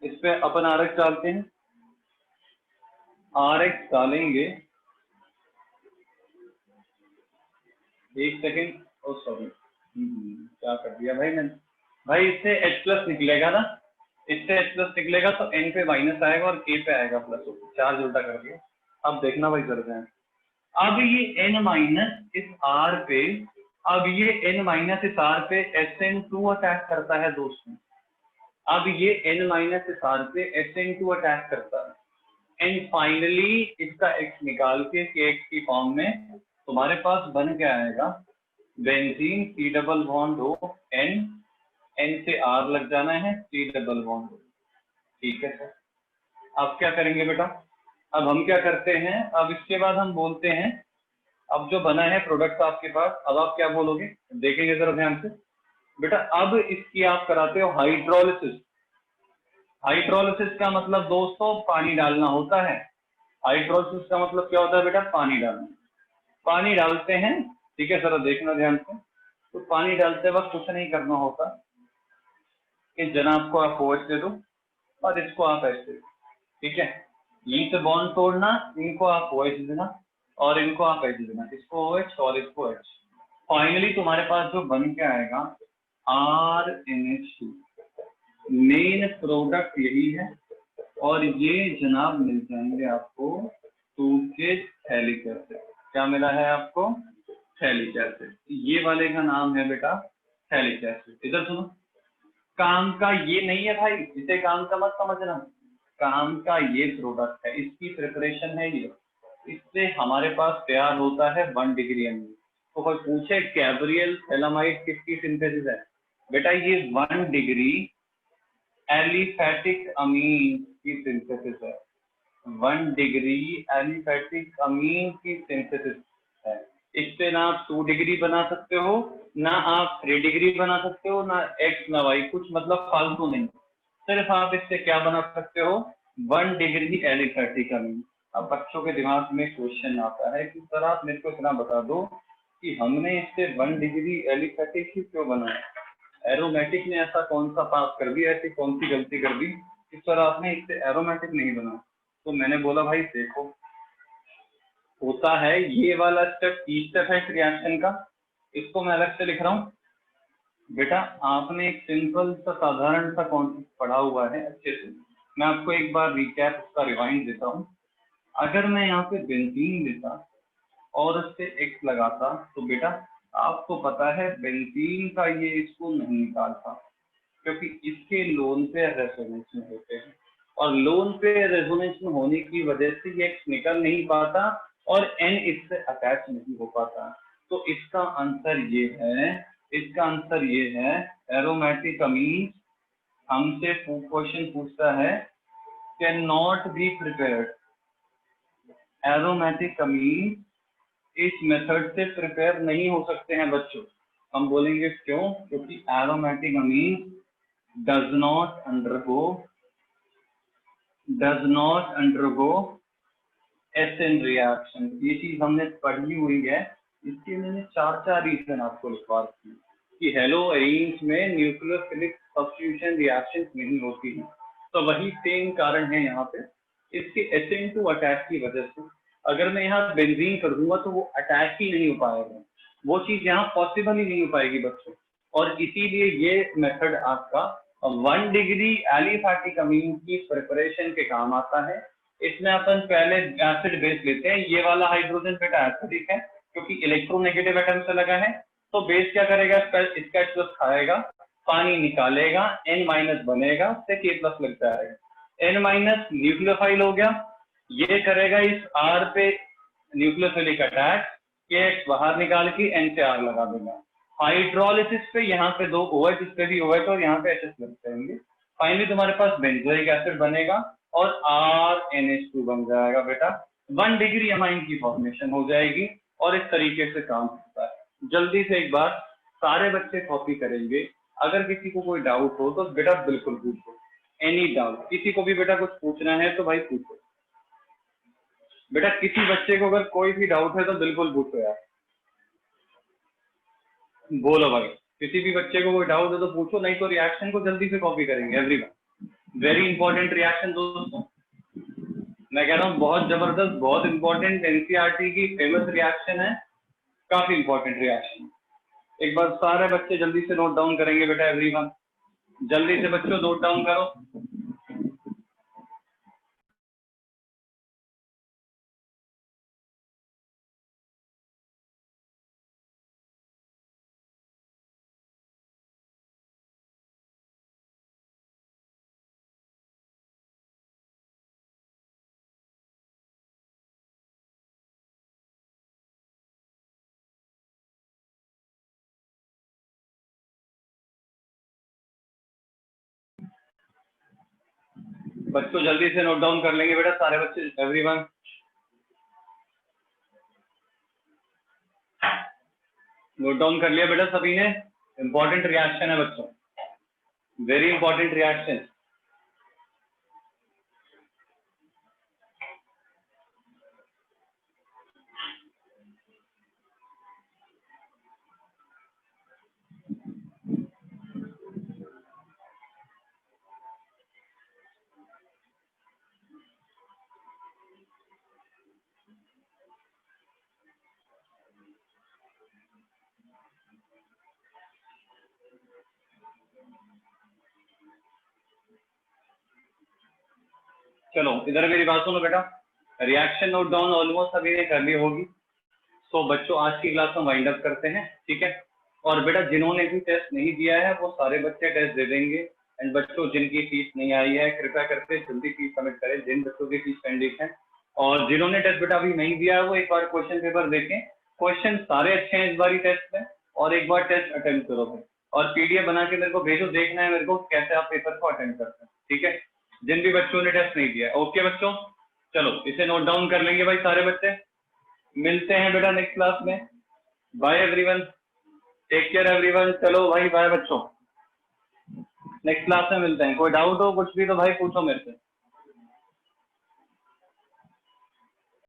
इस पे अपन RX डालते हैं, RX डालेंगे, एक सेकेंड, ओ सॉरी, क्या कर दिया भाई मैंने, भाई इससे H+ निकलेगा ना, इससे H+ निकलेगा तो N पे माइनस आएगा और K पे आएगा प्लस, चार्ज उल्टा कर दिया। अब देखना भाई जरा है, अब ये N- इस R पे, अब ये N- इस R पे SN2 अटैक करता है दोस्तों, अब ये N- इस R पे SN2 अटैक करता है, एंड फाइनली इसका X निकाल के KX की फॉर्म में तुम्हारे पास बन के आएगा बेंजीन, C डबल बॉन्ड हो N, N से R लग जाना है, C डबल बॉन्ड हो, ठीक है सर। अब क्या करेंगे बेटा, अब हम क्या करते हैं, अब इसके बाद हम बोलते हैं, अब जो बना है प्रोडक्ट आपके पास, अब आप क्या बोलोगे, देखेंगे जरा ध्यान से बेटा। अब इसकी आप कराते हो हाइड्रोलिसिस, हाइड्रोलिसिस का मतलब दोस्तों पानी डालना होता है, हाइड्रोलिसिस का मतलब क्या होता है बेटा, पानी डालना, पानी डालते हैं, ठीक है सर, देखना ध्यान से। तो पानी डालते वक्त कुछ नहीं करना होता, इस जनाब को आप OH दे दो और इसको आप ऐसे, ठीक है, यहीं से बॉन्ड तोड़ना, इनको आप OH देना और इनको आप H देना, इसको OH और इसको H, फाइनली तुम्हारे पास जो बन के आएगा RNH2, मेन प्रोडक्ट यही है, और ये जनाब मिल जाएंगे आपको सूट के थैलिक एसिड। क्या मिला है आपको, थैलिक एसिड, ये वाले का नाम है बेटा थैलिक एसिड। इधर सुनो, काम का ये नहीं है भाई, इसे काम का मत समझना, काम का ये प्रोडक्ट है, इसकी प्रिपरेशन है ये, इससे हमारे पास तैयार होता है 1 डिग्री में। तो कोई पूछे गैब्रियल थैलामाइड किसकी सिंथेसिस है, बेटा ये 1 डिग्री एलिफैटिक अमीन की सिंथेसिस है, 1 डिग्री एलिफैटिक अमीन की सिंथेसिस है। इससे ना आप 2 डिग्री बना सकते हो, ना आप 3 डिग्री बना सकते हो, ना X ना Y, कुछ मतलब फालतू नहीं, सिर्फ आप इससे क्या बना सकते हो, 1 डिग्री एलिफैटिक अमीन। अब बच्चों के दिमाग में क्वेश्चन आता है कि सर आप मेरे को इतना बता दो कि हमने इससे 1 डिग्री एलिफैटिक ही क्यों बनाया, एरोमेटिक ने ऐसा कौन सा पाप कर दिया, ऐसी कौन सी गलती कर दी कि सर आपने इससे एरोमेटिक नहीं बना। तो मैंने बोला भाई देखो, होता है ये वाला स्टेप, ई स्टेप है इस रिएक्शन का, इसको मैं अलग से लिख रहा हूँ बेटा। आपने एक सिंपल सा साधारण सा कॉन्सेप्ट पढ़ा हुआ है अच्छे से, मैं आपको एक बार रिकैप उसका रिवाइंड देता हूँ। अगर मैं यहाँ पे बेंजीन लेता और उससे X लगाता, तो बेटा आपको पता है बेंजीन का ये इसको नहीं निकालता, क्योंकि इसके लोन पे रेजोनेंस में होते हैं, और लोन पे रेजोनेंस में होने की वजह से ये X निकल नहीं पाता और N इससे अटैच नहीं हो पाता। तो इसका आंसर ये है, इसका आंसर ये है, एरोमेटिक अमीन हमसे क्वेश्चन पूछता है, can not be prepared, aromatic amine इस मेथड से प्रिपेयर नहीं हो सकते हैं बच्चों। हम बोलेंगे क्यों, क्योंकि aromatic amine does not undergo does not undergo acid reaction. ये चीज हमने पढ़ी हुई है, इसके मैंने चार रीजन आपको लिखवा दी कि हेलोइन्स में न्यूक्लियोफिलिक सब्स्टिट्यूशन रिएक्शन नहीं होती है। तो वही सेम कारण है यहाँ पे इसके SN2 अटैक की वजह से। अगर मैं यहाँ बेंजीन कर दूंगा तो वो अटैक ही नहीं हो पाएगा, वो चीज यहाँ पॉसिबल ही नहीं हो पाएगी बच्चों। और इसीलिए ये मेथड आपका 1 डिग्री एलिफैटिक अमीन की प्रिपरेशन के काम आता है। इसमें अपन पहले एसिड बेस लेते हैं। ये वाला हाइड्रोजन बेटा एसिडिक है क्योंकि इलेक्ट्रोनेगेटिव एटम से लगा है, तो बेस क्या करेगा, इसका H+ खाएगा, पानी निकालेगा, N- बनेगा, उससे K+ लग जाएगा। N- न्यूक्लियोफाइल हो गया, ये करेगा इस R पे न्यूक्लियोफिलिक अटैक, KX बाहर निकाल के N से R लगा देगा। हाइड्रोलिसिस पे यहाँ पे 2 OH, इस पे भी OH और यहाँ पे HS लग जाएंगे। फाइनली तुम्हारे पास बेंजोइक एसिड बनेगा और RNH2 बन जाएगा बेटा। 1 डिग्री अमाइन की फॉर्मेशन हो जाएगी और इस तरीके से काम होता है। जल्दी से एक बार सारे बच्चे कॉपी करेंगे। अगर किसी को कोई डाउट हो तो बेटा बिल्कुल पूछो, एनी डाउट। किसी को भी बेटा कुछ पूछना है तो भाई पूछो बेटा। किसी बच्चे को अगर कोई भी डाउट है तो बिल्कुल पूछो यार, बोलो भाई। किसी भी बच्चे को कोई डाउट है तो पूछो, नहीं तो रिएक्शन को जल्दी से कॉपी करेंगे एवरीवन। वेरी इंपॉर्टेंट रिएक्शन दोस्तों, मैं कह रहा हूँ बहुत जबरदस्त, बहुत इंपॉर्टेंट, एनसीईआरटी की फेमस रिएक्शन है, काफी इंपॉर्टेंट रिएक्शन। एक बार सारे बच्चे जल्दी से नोट डाउन करेंगे बेटा एवरीवन, जल्दी से बच्चों नोट डाउन करो। बच्चों जल्दी से नोट डाउन कर लेंगे बेटा सारे बच्चे एवरीवन। नोट डाउन कर लिया बेटा सभी ने? इंपॉर्टेंट रिएक्शन है बच्चों, वेरी इंपॉर्टेंट रिएक्शन। चलो इधर मेरी बात सुनो बेटा, रिएक्शन नोट डाउन ऑलमोस्ट सभी ने कर ली होगी। तो बच्चों आज की क्लास में वाइंड अप करते हैं, ठीक है। और बेटा जिन्होंने भी टेस्ट नहीं दिया है वो सारे बच्चे टेस्ट दे देंगे। एंड बच्चों जिनकी फीस नहीं आई है कृपया करके जल्दी फीस सबमिट करें, जिन बच्चों की फीस पेंडिंग है। और जिन्होंने टेस्ट बेटा अभी नहीं दिया है वो एक बार क्वेश्चन पेपर देखें, क्वेश्चन सारे अच्छे हैं इस बारी टेस्ट में, और एक बार टेस्ट अटेम्प्ट करो भाई। और PDF बना के मेरे को भेजो, देखना है मेरे को कैसे आप पेपर को अटेंड करते हैं, ठीक है, जिन भी बच्चों ने टेस्ट नहीं दिया। ओके बच्चों, चलो इसे नोट डाउन कर लेंगे भाई सारे बच्चे। मिलते हैं बेटा नेक्स्ट क्लास में। Bye everyone, take care everyone. चलो भाई बाय बच्चों, नेक्स्ट क्लास में मिलते हैं। कोई डाउट हो कुछ भी तो भाई पूछो मेरे से।